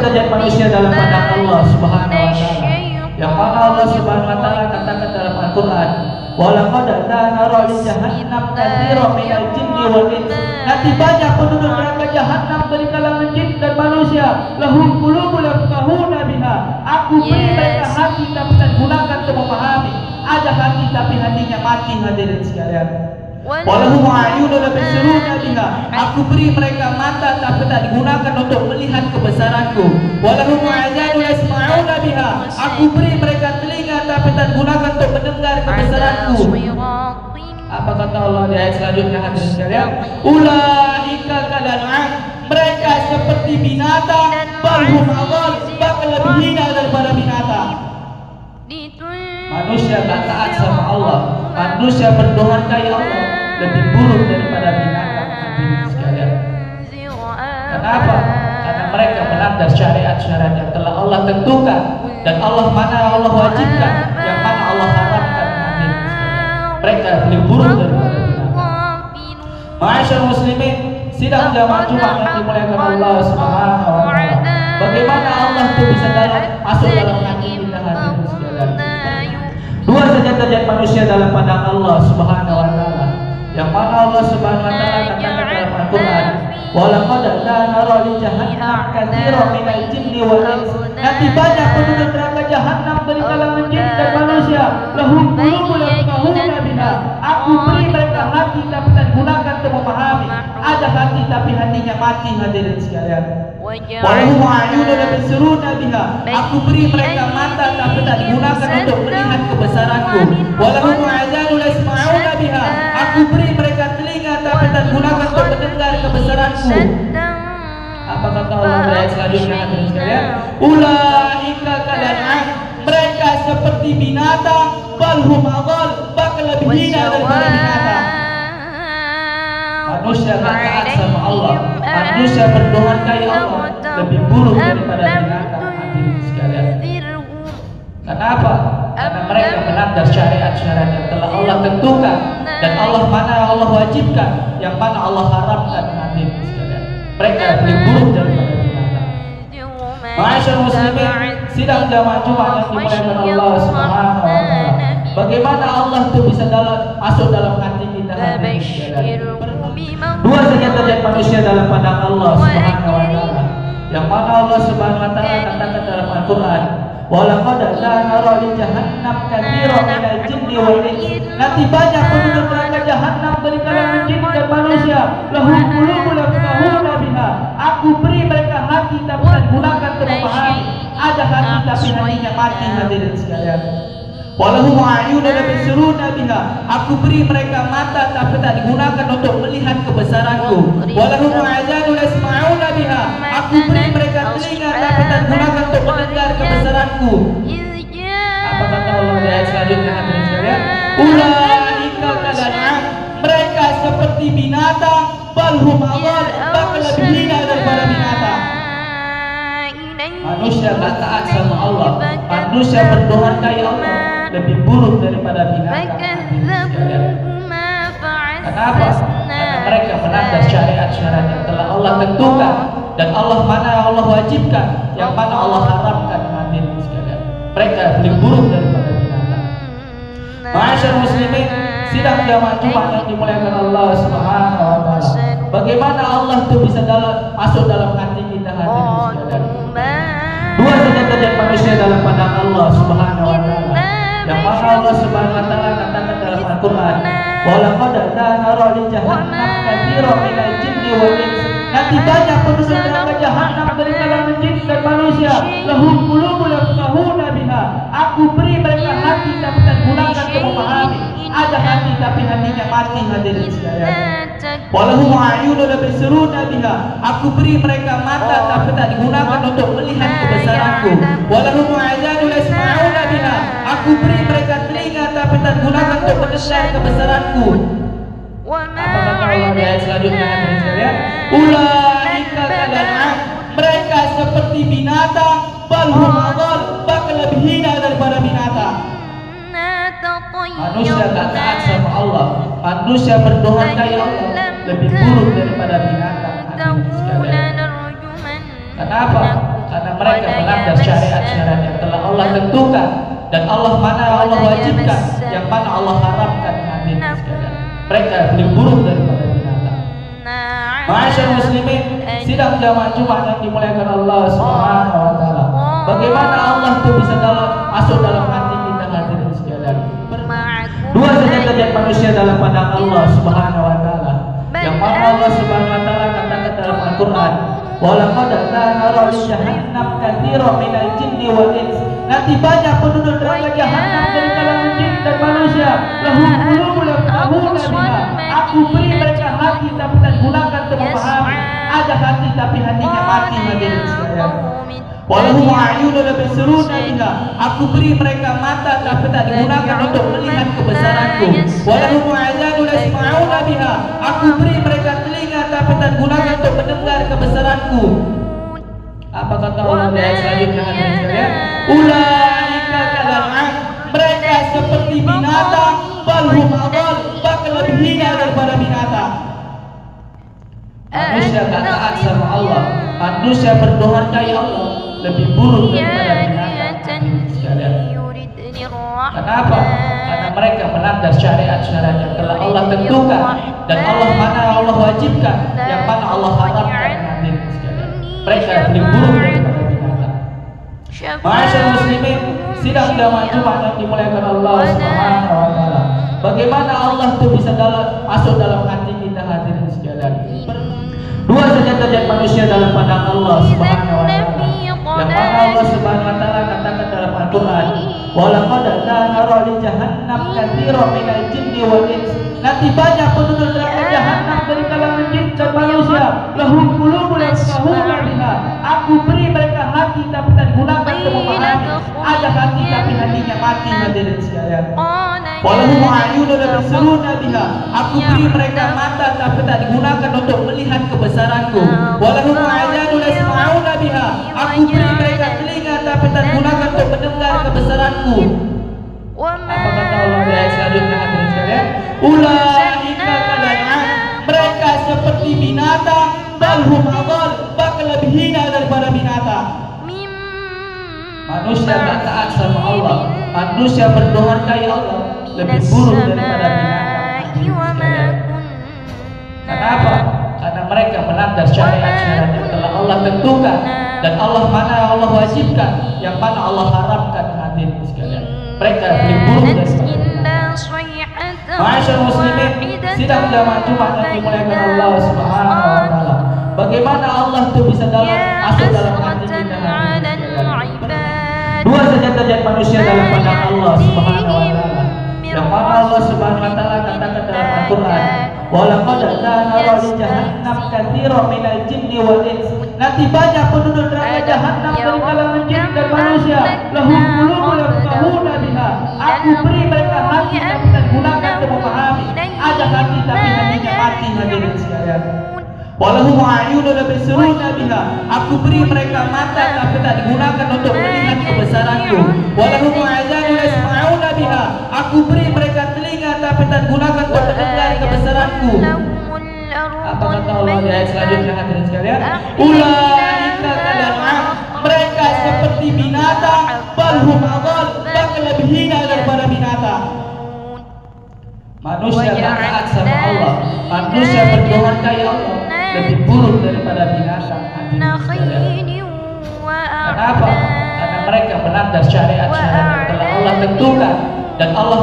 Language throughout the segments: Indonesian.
derajat manusia dalam pandang Allah Subhanahu wa taala. Yang mana Allah Subhanahu wa taala katakan dalam Al-Qur'an, "Wa laqad nara li jahannam katsiran minal jinni wal ins." Nanti banyak penduduk neraka jahanam dari kalangan jin dan manusia. Lahum qulubun yafqahuna biha. Aku beri mereka hati tapi tak gunakan untuk memahami. Ada hati tapi hatinya mati, hadirin sekalian. Walahum a'yunun yabsiruna biha. Aku beri mereka mata tapi tak digunakan untuk melihat kebesaranku. Walahum a'zanun yasma'una biha. Aku beri mereka telinga tapi tak digunakan untuk mendengar kebesaranku. Apa kata Allah di ayat selanjutnya, hadirin sekalian? Ulaika kalan'am. Mereka seperti binatang, balhum adall, bahkan lebih hina daripada binatang. Manusia tak taat sama Allah, manusia berdurhaka Allah, lebih buruk daripada binatang, hadirin sekalian. Kenapa? Karena mereka melanggar syariat-syariat yang telah Allah tentukan, dan Allah mana Allah wajibkan, yang mana Allah haramkan, hadirin sekalian. Mereka lebih buruk daripada binatang. Ma'asyar muslimin, sidang jamaah Jumat yang dimuliakan Allah Subhanahu wa taala. Bagaimana Allah itu bisa masuk dalam hati kita, hadirin sekalian? Dua saja derajat manusia dalam pandang Allah Subhanahu wa taala. Yang mana Allah Subhanahu wa taala katakan dalam Al-Qur'an, "Wa laqad nara li jahannam katsiran minal jinni wal ins." Nanti banyak penduduk neraka jahanam dari kalangan jin dan manusia. Lahum qulubun yafqahuna biha. Aku beri mereka hati tapi tak digunakan untuk memahami. Ada hati tapi hatinya mati, hadirin sekalian. Walahum a'yunun yabsiruna biha. Aku beri mereka mata tapi tak digunakan untuk melihat kebesaranku. Walahum a'zanun yasma'una biha. Aku beri mereka telinga tapi tak digunakan untuk mendengar kebesaranku. Apa kata Allah di ayat selanjutnya, hadirin sekalian? Ulaika kalan'am. Mereka seperti binatang, balhum adall, bahkan lebih hina daripada binatang. Manusia tak taat sama Allah, manusia berdurhaka Allah, lebih buruk daripada binatang, hadirin sekalian. Kenapa? Karena mereka melanggar syariat-syariat yang telah Allah tentukan, dan Allah mana Allah wajibkan, yang mana Allah haramkan, hadirin sekalian. Mereka lebih buruk daripada binatang. Ma'asyar muslimin, sidang jamaah Jumat yang dimuliakan Allah Subhanahu wa taala. Bagaimana Allah itu bisa masuk dalam hati kita, hadirin sekalian? Dua saja derajat manusia dalam pandang Allah Subhanahu wa taala. Yang mana Allah Subhanahu wa taala katakan dalam Al-Qur'an, "Wa laqad nara li jahannam katsiran minal jinni wal ins." Nanti banyak penduduk neraka jahanam dari kalangan jin dan manusia. Lahum qulubun yafqahuna biha. Aku beri mereka hati tapi tak digunakan untuk memahami. Ada hati tapi hatinya mati, hadirin sekalian. Walahum a'yunun yabsiruna biha. Aku beri mereka mata tapi tak digunakan untuk melihat kebesaranku. Walahum a'zanun yasma'una biha. Aku beri mereka telinga tapi tak digunakan untuk mendengar kebesaranku. Apa kata Allah di ayat selanjutnya, hadirin sekalian? Ulaika kalan'am. Mereka seperti binatang, balhum adall, bahkan lebih hina daripada binatang. Manusia tak taat sama Allah, manusia berdurhaka Allah, lebih buruk daripada binatang. Kenapa? Karena mereka melanggar syariat-syariat yang telah Allah tentukan, dan Allah mana Allah wajibkan, yang mana Allah haramkan, hadirin sekalian. Mereka lebih buruk daripada binatang. Ma'asyar muslimin, sidang jamaah Jumat yang dimuliakan Allah Subhanahu wa taala. Bagaimana Allah itu bisa masuk dalam hati kita, hadirin sekalian? Dua saja derajat manusia dalam pandang Allah Subhanahu wa taala. Yang mana Allah Subhanahu wa taala katakan dalam Al-Qur'an, "Wa laqad nara li jahannam katsiran minal jinni wal ins." Nanti banyak penduduk neraka jahanam dari kalangan jin dan manusia. Lahum qulubun yafqahuna biha. Aku beri mereka hati tapi tak digunakan untuk memahami. Ada hati tapi hatinya mati, hadirin sekalian. Walahum a'yunun yabsiruna biha. Aku beri mereka mata tapi tak digunakan untuk melihat kebesaranku. Walahum a'zanun yasma'una biha. Aku beri mereka telinga tapi tak digunakan untuk mendengar kebesaranku. Apa kata Allah di ayat selanjutnya, hadirin sekalian? Ulaika kalan'am. Mereka seperti binatang, balhum adall, bahkan lebih hina daripada binatang. Manusia tak taat sama Allah, manusia berdurhaka Allah, lebih buruk daripada binatang, hadirin sekalian. Kenapa? Karena syarat-syarat yang telah Allah tentukan dan Allah wajibkan, yang mana Allah haramkan. Hadirin sekalian, mereka lebih buruk daripada binatang. Ma'asyar muslimin, sidang jamaah Jumat yang dimuliakan Allah Subhanahu wa taala. Bagaimana Allah itu bisa masuk dalam hati kita, hadirin sekalian? Dua saja derajat manusia dalam pandang Allah Subhanahu wa taala. Yang mana Allah Subhanahu wa taala katakan dalam Al-Qur'an, "Wa laqad kana li jahannam katsiran minal jinni wal ins." Nanti banyak penduduk neraka jahanam dari kalangan jin dan manusia. Lahum qulubun yafqahuna biha. Aku beri mereka hati tapi tak gunakan untuk memahami. Ada hati tapi hatinya mati, hadirin sekalian. Walahum a'yunun yabsiruna biha. Aku beri mereka mata tapi tak digunakan untuk melihat kebesaranku. Walahum a'zanun yasma'una biha. Aku beri mereka telinga tapi tak digunakan untuk mendengar kebesaranku. Apa kata Allah di ayat selanjutnya, hadirin sekalian? Ulaika kal'an'am. Mereka seperti binatang, bal hum adall, bahkan lebih hina daripada binatang. Manusia tak taat sama Allah, manusia berdohakai Allah, lebih buruk daripada binatang, sekalian. Kenapa? Karena mereka melanggar syariat-syariat yang telah Allah tentukan dan Allah wajibkan, yang mana Allah haramkan, hadirin sekalian. Mereka lebih buruk daripada binatang. Ma'asyar muslimin, sidang jamaah Jumat yang dimuliakan Allah Subhanahu wa taala. Bagaimana Allah itu bisa masuk dalam hati kita, hadirin sekalian? Dua saja derajat manusia dalam pandang Allah Subhanahu wa taala. Yang mana Allah Subhanahu wa taala katakan dalam Al-Qur'an, "Wa laqad kana li jahannam katsiran minal jinni wal ins." Nanti banyak penduduk neraka jahanam dari kalangan jin dan manusia. Lahum qulubun yafqahuna biha. Aku beri mereka hati tapi tak digunakan untuk memahami. Ada hati tapi hatinya mati, hadirin sekalian. Walahum a'yunun yabsiruna biha. Aku beri mereka mata tapi tak digunakan untuk melihat kebesaranku. Walahum a'zanun yasma'una biha. Aku beri mereka telinga tapi tak digunakan untuk mendengar kebesaranku. Apa kata Allah di ayat selanjutnya, hadirin sekalian? Ulaika kal'an'am. Mereka seperti binatang, bal hum adall, bahkan lebih hina daripada binatang. Manusia tak taat sama Allah, manusia berdohakai Allah, lebih buruk daripada binatang. Kenapa? Karena mereka melanggar syariat-syariat yang telah Allah tentukan dan Allah wajibkan, yang mana Allah haramkan, hadirin sekalian. Mereka lebih buruk daripada binatang. Ma'asyar muslimin, sidang jamaah Jumat yang dimuliakan Allah Subhanahu wa taala. Bagaimana Allah itu bisa masuk dalam hati kita, hadirin sekalian? Dua saja derajat manusia dalam pandang Allah Subhanahu wa taala. Yang mana Allah Subhanahu wa taala katakan dalam Al-Qur'an, "Wa laqad kana li jahannam katsiran minal jinni wal ins." Nanti banyak penduduk neraka jahanam dari kalangan jin dan manusia. Lahum qulubun yafqahuna biha. Aku beri mereka hati tapi tak digunakan untuk memahami. Ada hati tapi hatinya mati, hadirin sekalian. Walahum a'yunun yabsiruna biha. Aku beri mereka mata tapi tak digunakan untuk melihat kebesaranku. Walahum a'zanun yasma'una biha. Aku beri mereka telinga tapi tak digunakan untuk mendengar kebesaranku. Apa kata Allah di ayat selanjutnya, hadirin sekalian? Ulaika kal'an'am. Mereka seperti binatang, bal hum adall, bahkan lebih hina daripada binatang. Manusia tak taat sama Allah, manusia berdohakai Allah, lebih buruk daripada binatang, hadirin sekalian. Kenapa? Karena mereka melanggar syariat-syariat yang telah Allah tentukan dan Allah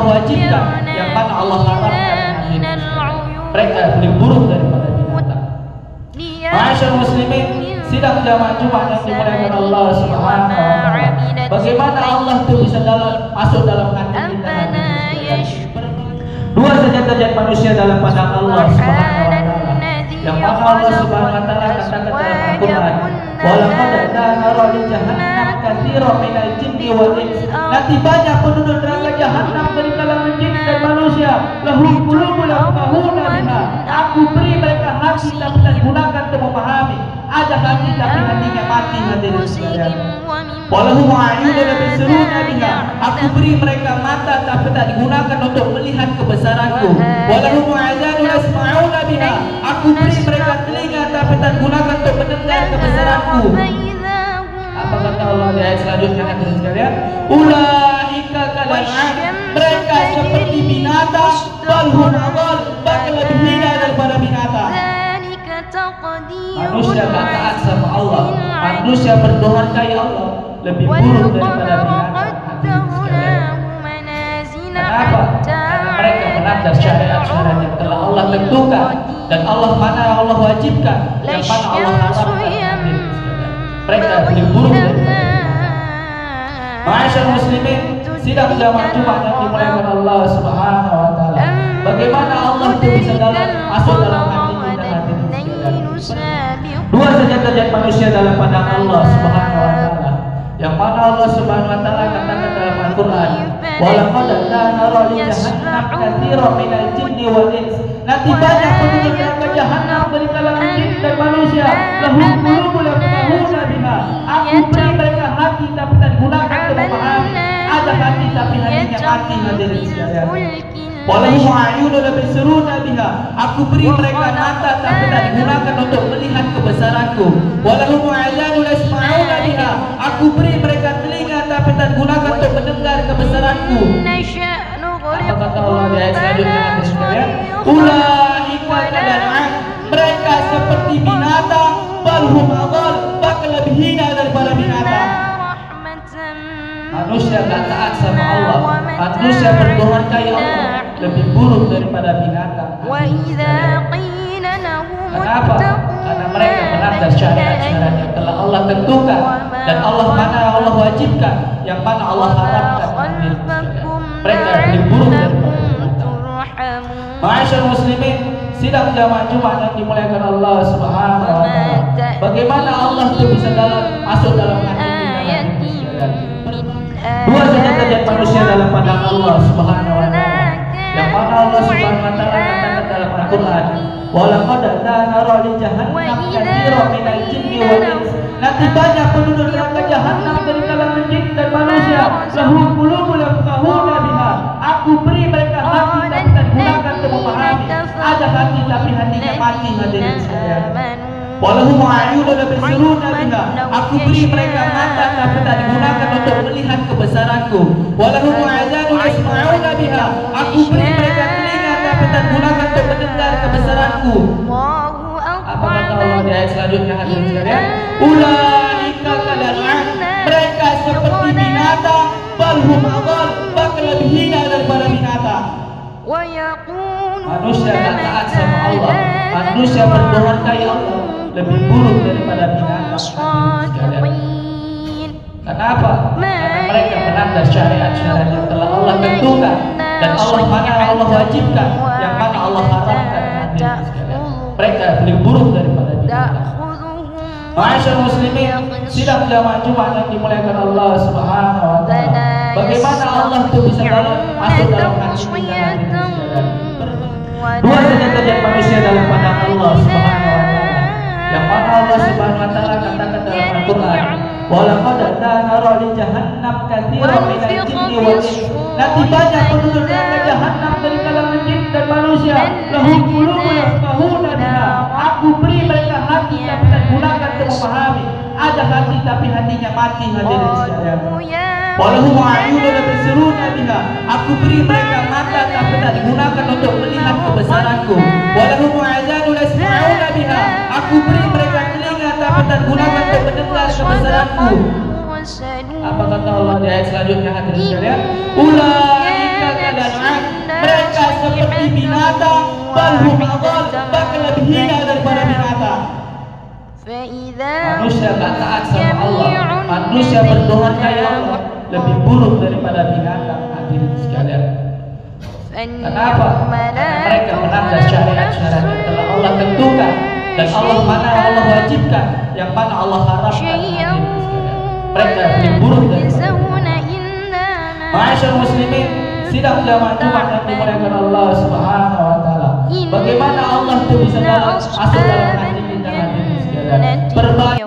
wajibkan, yang mana Allah haramkan, hadirin sekalian. Mereka lebih buruk daripada binatang. Ma'asyar muslimin, sidang jamaah Jumat yang dimuliakan Allah Subhanahu wa taala. Bagaimana Allah itu bisa masuk dalam hati kita, hadirin sekalian? Dua saja derajat manusia dalam pandang Allah Subhanahu wa taala. Yang mana Allah Subhanahu wa taala katakan dalam Al-Qur'an, "Wa laqad kana li jahannam katsiran minal jinni wal ins." Nanti banyak penduduk neraka jahanam dari kalangan jin dan manusia. Lahum qulubun yafqahuna biha. Aku beri mereka hati tapi tak digunakan untuk memahami. Ada hati tapi hatinya mati, hadirin sekalian. Walahum a'yunun yabsiruna biha. Aku beri mereka mata tapi tak digunakan untuk melihat kebesaranku. Walahum a'zanun yasma'una biha. Aku beri mereka telinga tapi tak digunakan untuk mendengar kebesaranku. Apa kata Allah di ayat Ulaika kal'an'am, mereka seperti binatang, bal hum adall, bahkan lebih hina daripada binatang. Manusia tak taat sama Allah, manusia berdurhaka ya Allah, lebih buruk daripada binatang. Kenapa? Karena mereka melanggar syariat-syariat yang telah Allah tentukan dan Allah mana Allah wajibkan, yang mana Allah haramkan. Mereka lebih buruk daripada Ma'asyar muslimin, sidang jamaah Jumat yang dimuliakan Allah Subhanahu wa taala. Bagaimana Allah itu bisa masuk dalam hati kita dua saja derajat manusia dalam pandang Allah Subhanahu wa taala. Yang mana Allah Subhanahu wa taala katakan dalam Al-Qur'an, "Wa laqad nara li jahannam katsiran minal jinni wal ins." Nanti banyak penduduk neraka jahanam dari kalangan jin dan manusia. Lahum qulubun yafqahuna biha. Aku beri mereka hati tapi tak digunakan untuk memahami. Ada hati tapi hatinya mati, hadirin sekalian. Walahum a'yunun yabsiruna biha. Aku beri mereka mata tapi tak digunakan untuk melihat kebesaranku. Walahum a'yunun yasma'una biha. Aku beri mereka telinga tapi tak digunakan untuk mendengar kebesaranku. Apa kata Allah di ayat selanjutnya sekalian? Ulaika kal'an'am, mereka seperti binatang, bal hum adall, bahkan lebih hina daripada binatang. Manusia tak taat sama Allah, manusia berdurhaka ya Allah, lebih buruk daripada binatang. Kenapa? Karena mereka melanggar syariat-syariat yang telah Allah tentukan dan Allah mana Allah wajibkan, yang mana Allah haramkan. Mereka lebih buruk daripada binatang. Ma'asyar muslimin, sidang jamaah Jumat yang dimuliakan Allah Subhanahu wa taala. Bagaimana Allah itu bisa masuk dalam hati kita? Dua saja derajat manusia dalam pandang Allah Subhanahu wa taala. Yang mana Allah Subhanahu wa taala katakan dalam Al-Qur'an, "Wa laqad nara li jahannam katsiran minal jinni wal ins." Nanti banyak penduduk neraka jahanam dari kalangan jin dan manusia. Lahum qulubun yafqahuna biha. Aku beri mereka hati tapi tak digunakan untuk memahami. Ada hati tapi hatinya mati, hadirin sekalian. Walahum a'yunun yabsiruna biha. Aku beri mereka mata tapi tak digunakan untuk melihat kebesaranku. Walahum a'zanun yasma'una biha. Aku beri mereka telinga tapi tak digunakan untuk mendengar kebesaranku. Apa kata Allah di ayat selanjutnya, hadirin sekalian? Ulaika kal'an'am, mereka seperti binatang, bal hum adall, bahkan lebih hina daripada binatang. Manusia tak taat sama Allah, manusia berdurhaka ya Allah, lebih buruk daripada binatang. Kenapa? Karena mereka melanggar syariat-syariat yang telah Allah tentukan dan Allah mana Allah wajibkan, yang mana Allah haramkan. Mereka lebih buruk daripada binatang. Ma'asyar muslimin, sidang jamaah Jumat yang dimuliakan Allah Subhanahu wa taala. Bagaimana Allah itu bisa masuk dalam hati kita? Dua saja derajat manusia dalam pandang Allah Subhanahu wa taala. Yang mana Allah Subhanahu wa taala katakan dalam Al-Qur'an, "Wa laqad nara li jahannam katsiran minal jinni wal ins." Nanti banyak penduduk neraka jahanam dari kalangan jin dan manusia. Lahum qulubun yafqahuna biha. Aku beri mereka hati tapi tak digunakan untuk memahami. Ada hati tapi hatinya mati, hadirin sekalian. Walahum a'yunun yabsiruna biha. Aku beri mereka mata tapi tak digunakan untuk melihat kebesaranku. Walahum a'zanun yasma'una biha. Aku beri mereka telinga tapi tak digunakan untuk mendengar kebesaranku. Apa kata Allah di ayat selanjutnya, hadirin sekalian? Ulaika kal'an'am, mereka seperti binatang, bal hum adall, bahkan lebih hina daripada binatang. Manusia tak taat sama Allah, manusia berdurhaka ya Allah, lebih buruk daripada binatang, hadirin sekalian. Kenapa? Karena mereka melanggar syariat-syariat yang telah Allah tentukan dan Allah mana Allah wajibkan, yang mana Allah haramkan. Mereka lebih buruk daripada binatang. Ma'asyar muslimin, sidang jamaah Jumat yang dimuliakan Allah Subhanahu wa taala. Bagaimana Allah itu bisa masuk dalam hati kita, hadirin sekalian?